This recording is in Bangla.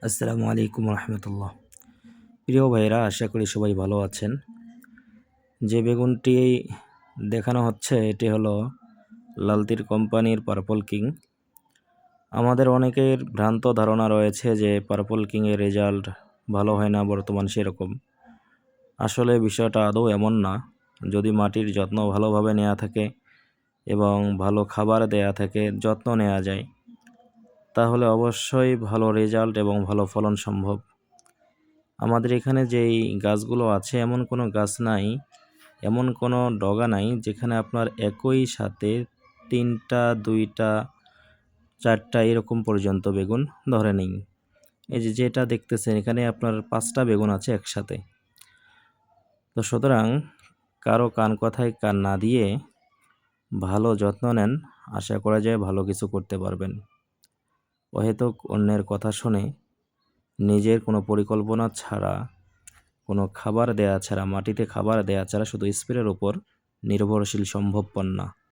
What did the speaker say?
আসসালামু আলাইকুম রহমতুল্লাহ। প্রিয় ভাইরা, আশা করি সবাই ভালো আছেন। যে বেগুনটি দেখানো হচ্ছে এটি হলো লালতির কোম্পানির পার্পল কিং। আমাদের অনেকের ভ্রান্ত ধারণা রয়েছে যে পার্পল কিংয়ের রেজাল্ট ভালো হয় না বর্তমান সেরকম। আসলে বিষয়টা আদৌ এমন না। যদি মাটির যত্ন ভালোভাবে নেওয়া থাকে এবং ভালো খাবার দেয়া থাকে, যত্ন নেওয়া যায়, তাহলে অবশ্যই ভালো রেজাল্ট এবং ভালো ফলন সম্ভব। আমাদের এখানে যেই গাছগুলো আছে এমন কোনো গাছ নাই, এমন কোনো ডগা নাই যেখানে আপনার একই সাথে 3টা 2টা 4টা এরকম পর্যন্ত বেগুন ধরে নেই। এই যে যেটা দেখতেছেন এখানে আপনার 5টা বেগুন আছে একসাথে। তো সুতরাং কারো কান কথায় কান না দিয়ে ভালো যত্ন নেন, আশা করা যায় ভালো কিছু করতে পারবেন। অহেতুক অন্যের কথা শুনে নিজের কোনো পরিকল্পনা ছাড়া, কোনো খাবার দেয়া ছাড়া, মাটিতে খাবার দেয়া ছাড়া শুধু স্প্রের উপর নির্ভরশীল সম্ভবপর না।